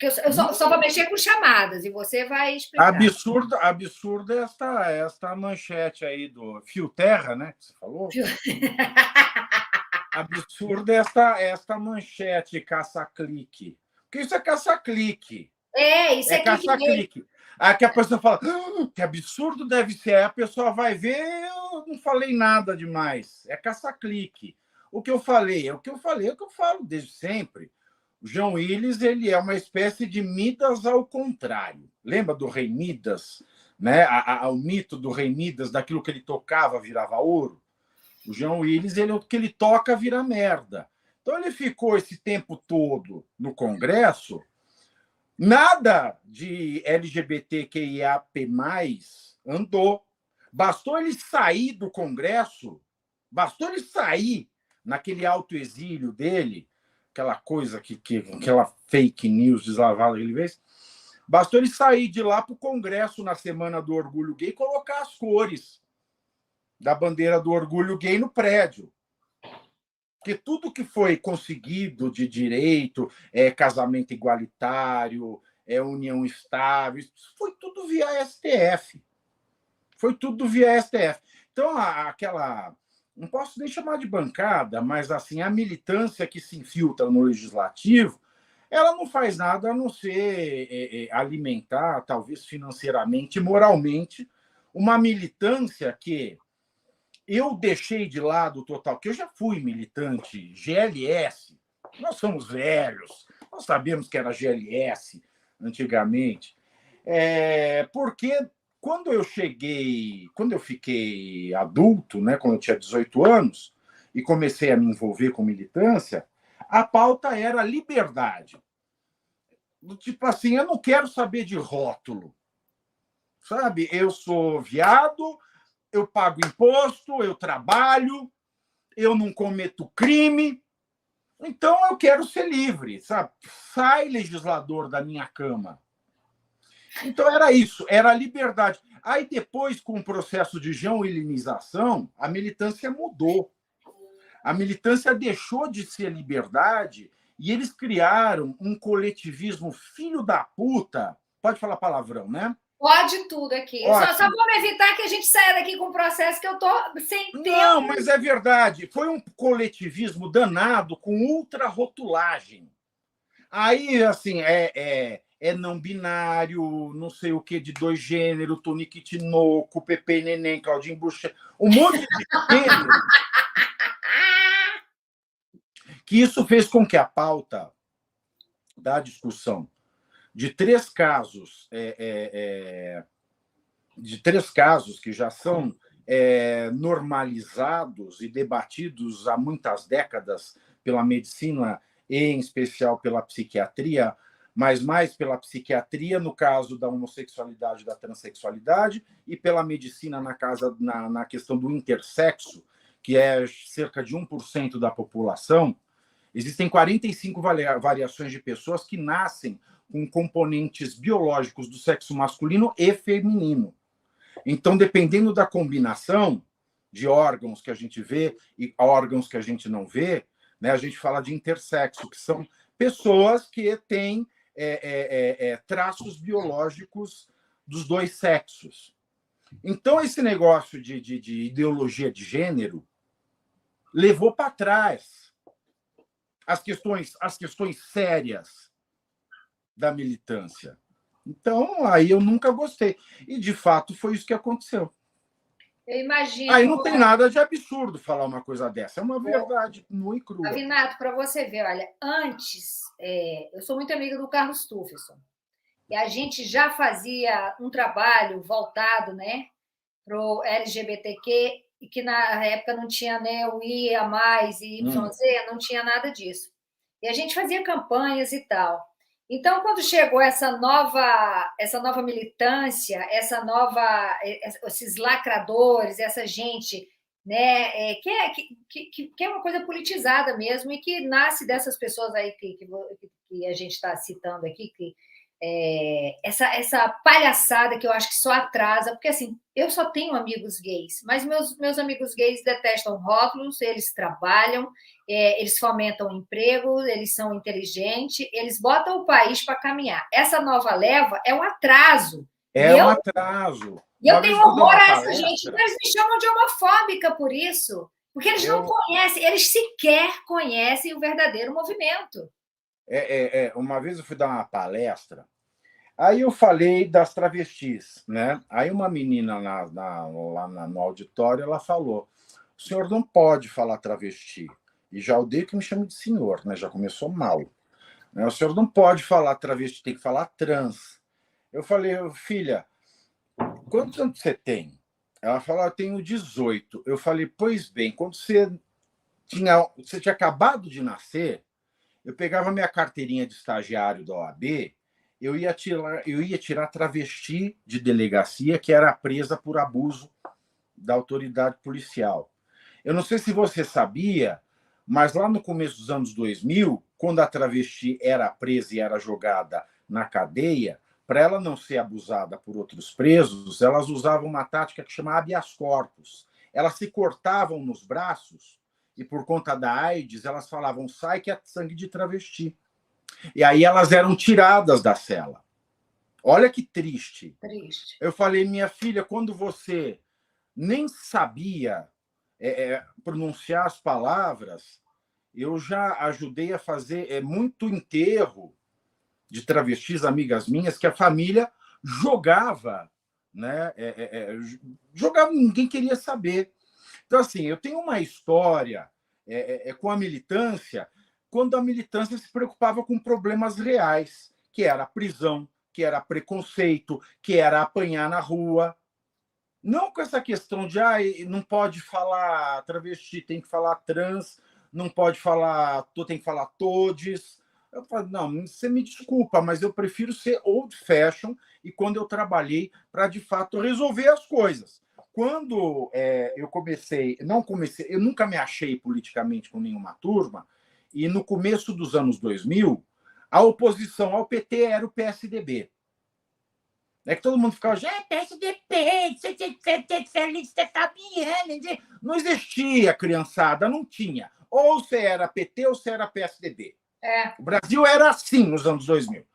Porque eu só vou mexer com chamadas e você vai explicar. Absurda esta manchete aí do Fio Terra, né? Que você falou? Absurda esta manchete caça-clique. Porque isso é caça-clique. Isso é caça-clique. Aí que a pessoa fala, que absurdo deve ser. Aí a pessoa vai ver, eu não falei nada demais. É caça-clique. O que eu falei é o que eu falo desde sempre. O João Willis, ele é uma espécie de Midas ao contrário. Lembra do rei Midas? Né? O mito do rei Midas, daquilo que ele tocava virava ouro? O João Willis, o que ele toca vira merda. Então ele ficou esse tempo todo no Congresso, nada de LGBTQIAP+, andou. Bastou ele sair do Congresso, bastou ele sair naquele autoexílio dele, aquela coisa aquela fake news deslavada que ele fez, bastou ele sair de lá para o Congresso na Semana do Orgulho Gay e colocar as cores da bandeira do orgulho gay no prédio. Porque tudo que foi conseguido de direito, casamento igualitário, união estável, isso foi tudo via STF. Foi tudo via STF. Então, aquela... Não posso nem chamar de bancada, mas assim, a militância que se infiltra no legislativo, ela não faz nada a não ser alimentar, talvez financeiramente, moralmente, uma militância que eu deixei de lado total, que eu já fui militante GLS, nós somos velhos, nós sabemos que era GLS antigamente, porque quando eu fiquei adulto, né, quando eu tinha 18 anos, e comecei a me envolver com militância, a pauta era liberdade. Tipo assim, eu não quero saber de rótulo, sabe? Eu sou viado, eu pago imposto, eu trabalho, eu não cometo crime, então eu quero ser livre, sabe? Sai, legislador, da minha cama. Então era isso, era a liberdade. Aí depois, com o processo de joão-wilinização, a militância mudou. A militância deixou de ser liberdade e eles criaram um coletivismo filho da puta. Pode falar palavrão, né? Pode tudo aqui. Só vamos evitar que a gente saia daqui com um processo que eu estou sem tempo. Não, mas é verdade. Foi um coletivismo danado com ultra-rotulagem. Aí, assim, não binário, não sei o que, de dois gêneros, Tonique Tinoco, Pepe Neném, Claudinho Bucha, um monte de gênero. Que isso fez com que a pauta da discussão de três casos que já são normalizados e debatidos há muitas décadas pela medicina e, em especial, pela psiquiatria, mas mais pela psiquiatria, no caso da homossexualidade e da transexualidade, e pela medicina na questão do intersexo, que é cerca de 1% da população. Existem 45 variações de pessoas que nascem com componentes biológicos do sexo masculino e feminino. Então, dependendo da combinação de órgãos que a gente vê e órgãos que a gente não vê, né, a gente fala de intersexo, que são pessoas que têm traços biológicos dos dois sexos. Então, esse negócio de ideologia de gênero levou para trás as questões sérias da militância. Então, aí eu nunca gostei. E, de fato, foi isso que aconteceu. Eu imagino. Aí não tem nada de absurdo falar uma coisa dessa. É uma verdade nua e crua. Avinato, para você ver, olha, antes, eu sou muito amiga do Carlos Tuffelson, e a gente já fazia um trabalho voltado, né, para o LGBTQ, e que na época não tinha, né, o IA+, e YZ, não tinha nada disso. E a gente fazia campanhas e tal. Então, quando chegou essa nova militância, esses lacradores, essa gente, né, que é uma coisa politizada mesmo e que nasce dessas pessoas aí que a gente está citando aqui, que essa palhaçada que eu acho que só atrasa, porque assim, eu só tenho amigos gays, mas meus amigos gays detestam rótulos, eles trabalham, eles fomentam emprego, eles são inteligentes, eles botam o país para caminhar. Essa nova leva é um atraso. É um atraso. E eu tenho horror a essa gente, eles me chamam de homofóbica por isso, porque eles não conhecem, eles sequer conhecem o verdadeiro movimento. Uma vez eu fui dar uma palestra, aí eu falei das travestis, né? Aí uma menina lá no auditório, ela falou, o senhor não pode falar travesti. E já odeio que me chame de senhor, né? Já começou mal. O senhor não pode falar travesti, tem que falar trans. Eu falei, filha, quantos anos você tem? Ela falou, eu tenho 18. Eu falei, pois bem, quando você tinha acabado de nascer, eu pegava minha carteirinha de estagiário da OAB, eu ia tirar travesti de delegacia que era presa por abuso da autoridade policial. Eu não sei se você sabia, mas lá no começo dos anos 2000, quando a travesti era presa e era jogada na cadeia, para ela não ser abusada por outros presos, elas usavam uma tática que chama habeas corpus. Elas se cortavam nos braços e, por conta da AIDS, elas falavam, sai que é sangue de travesti. E aí elas eram tiradas da cela. Olha que triste. Triste. Eu falei, minha filha, quando você nem sabia pronunciar as palavras, eu já ajudei a fazer muito enterro de travestis, amigas minhas, que a família jogava, né? Jogava, ninguém queria saber. Então, assim, eu tenho uma história com a militância, quando a militância se preocupava com problemas reais, que era a prisão, que era preconceito, que era apanhar na rua. Não com essa questão de não pode falar travesti, tem que falar trans, não pode falar, tem que falar todes. Eu falo, não, você me desculpa, mas eu prefiro ser old fashion e quando eu trabalhei para, de fato, resolver as coisas. Quando eu nunca me achei politicamente com nenhuma turma, e no começo dos anos 2000, a oposição ao PT era o PSDB. É que todo mundo ficava, PSDB, você tá bien. Não existia, criançada, não tinha. Ou você era PT ou você era PSDB. O Brasil era assim nos anos 2000.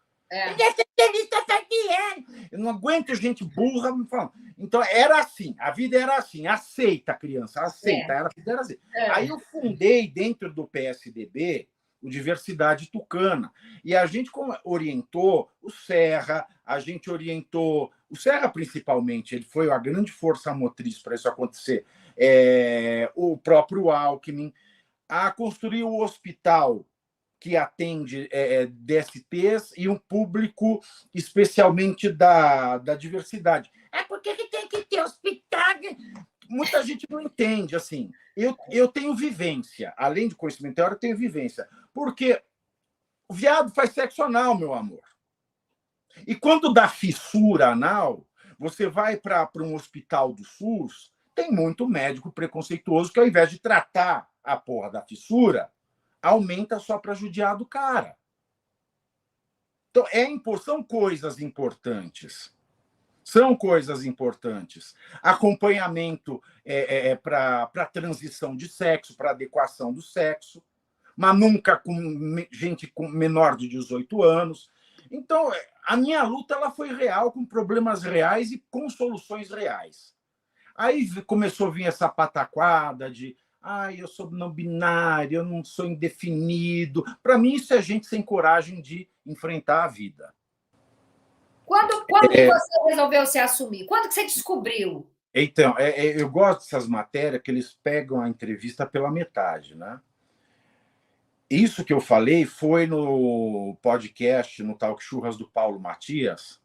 Eu não aguento gente burra me falando. Então, era assim, a vida era assim, aceita, criança, aceita. A vida era assim. Aí eu fundei, dentro do PSDB, o Diversidade Tucana. E a gente orientou o Serra, a gente orientou... O Serra, principalmente, ele foi a grande força motriz para isso acontecer. O próprio Alckmin, a construir o hospital que atende DSTs e um público especialmente da diversidade. Porque que tem que ter hospital? Muita gente não entende. Assim, eu tenho vivência, além de conhecimento teórico, eu tenho vivência. Porque o viado faz sexo anal, meu amor. E quando dá fissura anal, você vai para um hospital do SUS, tem muito médico preconceituoso que, ao invés de tratar a porra da fissura, aumenta só para judiar do cara. Então, são coisas importantes. São coisas importantes. Acompanhamento para transição de sexo, para adequação do sexo, mas nunca com gente com menor de 18 anos. Então, a minha luta ela foi real, com problemas reais e com soluções reais. Aí começou a vir essa pataquada de eu sou não binário, eu não sou indefinido. Para mim, isso é gente sem coragem de enfrentar a vida. Quando que você resolveu se assumir? Quando que você descobriu? Então, eu gosto dessas matérias que eles pegam a entrevista pela metade, né? Isso que eu falei foi no podcast, no Talk Churras do Paulo Matias,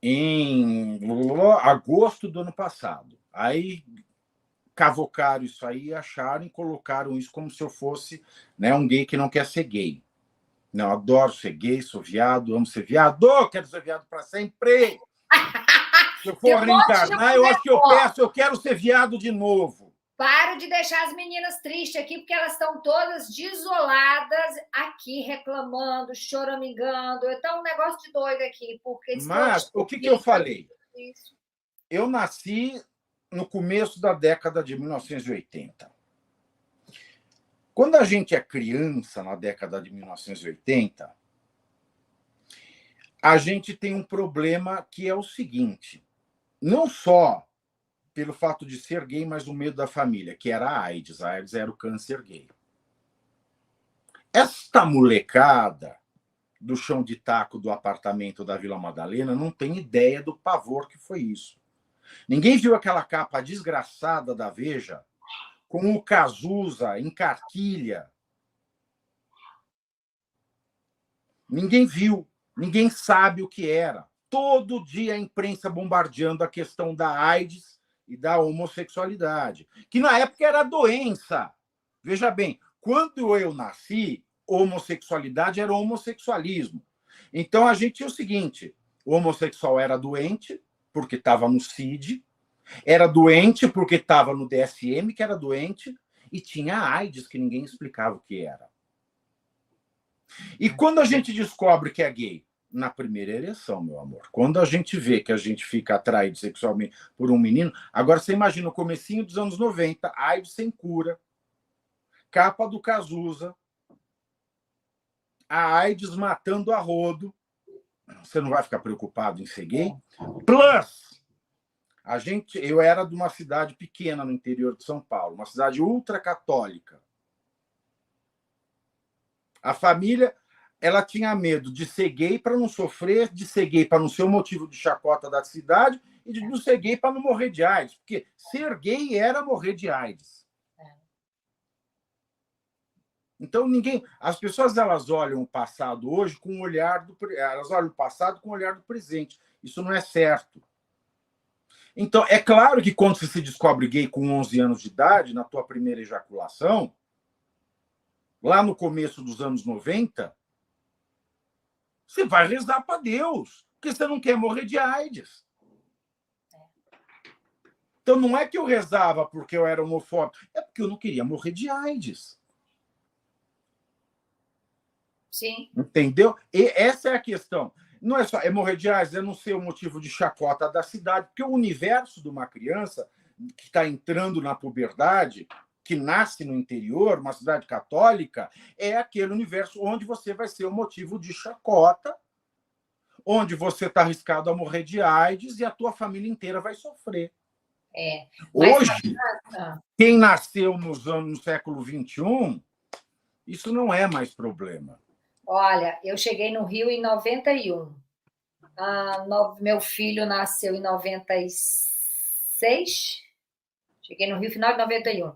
em agosto do ano passado. Aí cavocaram isso aí, acharam e colocaram isso como se eu fosse, né, um gay que não quer ser gay. Não, adoro ser gay, sou viado, amo ser viado, quero ser viado para sempre. Se eu for reencarnar, eu acho que eu quero ser viado de novo. Para de deixar as meninas tristes aqui, porque elas estão todas desoladas aqui, reclamando, choramingando. Está um negócio de doido aqui, porque Mas o que eu falei? Eu nasci no começo da década de 1980. Quando a gente é criança, na década de 1980, a gente tem um problema que é o seguinte: não só pelo fato de ser gay, mas o medo da família, que era a AIDS. A AIDS era o câncer gay. Esta molecada do chão de taco do apartamento da Vila Madalena não tem ideia do pavor que foi isso. Ninguém viu aquela capa desgraçada da Veja com o Cazuza em carquilha. Ninguém viu, ninguém sabe o que era. Todo dia a imprensa bombardeando a questão da AIDS e da homossexualidade, que na época era doença. Veja bem, quando eu nasci, homossexualidade era homossexualismo. Então a gente tinha o seguinte: o homossexual era doente porque estava no CID, era doente porque estava no DSM, que era doente, e tinha a AIDS, que ninguém explicava o que era. E quando a gente descobre que é gay? Na primeira ereção, meu amor. Quando a gente vê que a gente fica atraído sexualmente por um menino, agora você imagina o comecinho dos anos 90, AIDS sem cura, capa do Cazuza, a AIDS matando a rodo. Você não vai ficar preocupado em ser gay? Plus, eu era de uma cidade pequena no interior de São Paulo, uma cidade ultracatólica. A família, ela tinha medo de ser gay para não sofrer, de ser gay para não ser o motivo de chacota da cidade e de não ser gay para não morrer de AIDS, porque ser gay era morrer de AIDS. Então as pessoas elas olham o passado hoje com o olhar elas olham o passado com o olhar do presente. Isso não é certo. Então, é claro que quando você se descobre gay com 11 anos de idade, na tua primeira ejaculação, lá no começo dos anos 90, você vai rezar para Deus, porque você não quer morrer de AIDS. Então, não é que eu rezava porque eu era homofóbico, é porque eu não queria morrer de AIDS. Sim. Entendeu? E essa é a questão. Não é só morrer de AIDS, é não ser o motivo de chacota da cidade, porque o universo de uma criança que está entrando na puberdade, que nasce no interior, uma cidade católica, é aquele universo onde você vai ser o motivo de chacota, onde você está arriscado a morrer de AIDS e a tua família inteira vai sofrer. Hoje, quem nasceu no século XXI, isso não é mais problema. Olha, eu cheguei no Rio em 91. Meu filho nasceu em 96. Cheguei no Rio final de 91.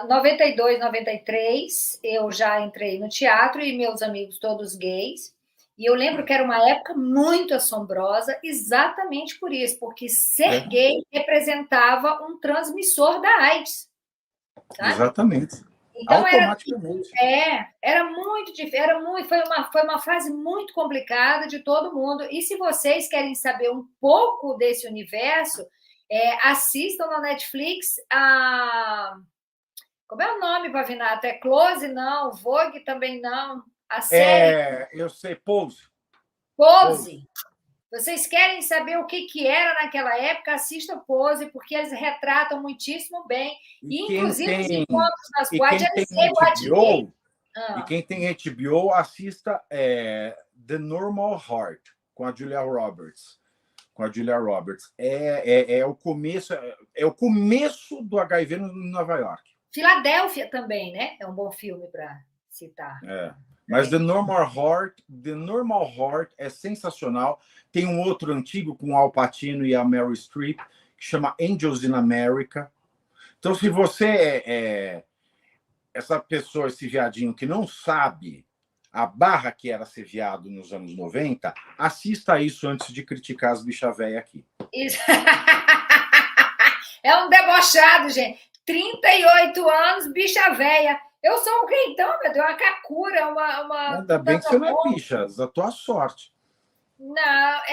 92, 93, eu já entrei no teatro e meus amigos todos gays. E eu lembro que era uma época muito assombrosa, exatamente por isso, porque ser gay representava um transmissor da AIDS. Sabe? Exatamente. Então, automaticamente. Era muito difícil, foi uma fase muito complicada de todo mundo. E se vocês querem saber um pouco desse universo, assistam na Netflix a... Como é o nome, Pavinato? É Close, não? Vogue também não? A série... eu sei, Pose. Pose. Vocês querem saber o que era naquela época? Assista Pose, porque eles retratam muitíssimo bem. Inclusive os encontros das quadras. E quem tem HBO, assista The Normal Heart, com a Julia Roberts. É o começo do HIV em Nova York. Filadélfia também, né? É um bom filme para citar. Mas The Normal Heart é sensacional. Tem um outro antigo com o Al Pacino e a Meryl Streep, que chama Angels in America. Então, se você é essa pessoa, esse viadinho que não sabe a barra que era ser viado nos anos 90, assista isso antes de criticar as bichas velhas aqui. Isso. É um debochado, gente. 38 anos, bicha velha. Eu sou o quê, então, meu Deus? Uma cacura, uma... Ainda bem que você não é bicha, da tua sorte. Não,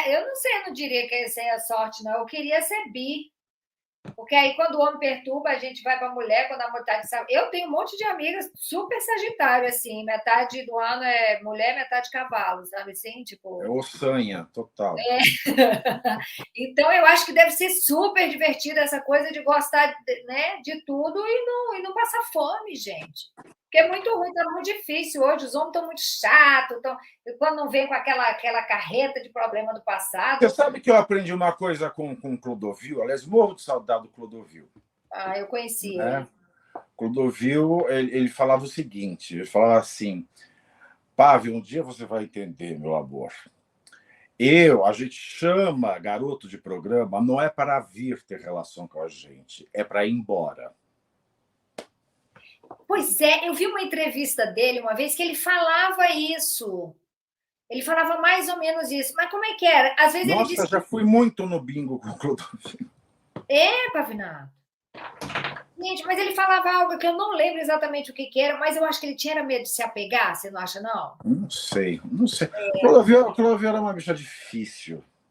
eu não sei, eu não diria que essa é a sorte, não. Eu queria ser bi. Porque aí, quando o homem perturba, a gente vai para a mulher, quando a mulher está de sabe. Eu tenho um monte de amigas super sagitário, assim, metade do ano é mulher, metade cavalo, sabe assim? É Tipo. ossanha, total. Então, eu acho que deve ser super divertido essa coisa de gostar, né, de tudo e não passar fome, gente. Porque é muito ruim, está muito difícil hoje. Os homens estão muito chatos, e quando não vem com aquela carreta de problema do Você passado. sabe que eu aprendi uma coisa com o Clodovil? Aliás, morro de saudade do Clodovil. Ah, eu conheci Né? ele. Clodovil, ele falava o seguinte, ele falava assim, Pave, um dia você vai entender, meu amor. A gente chama garoto de programa não é para vir ter relação com a gente, é para ir embora. Pois é, eu vi uma entrevista dele uma vez que ele falava isso. Ele falava mais ou menos isso. Mas como é que era? Às vezes ele Nossa, disse já que fui muito no bingo com o Clodovil. é, Pavinato. Gente, mas ele falava algo que eu não lembro exatamente o que era, mas eu acho que ele tinha medo de se apegar, você não acha, não? Não sei, não sei. Clodovil era uma bicha difícil.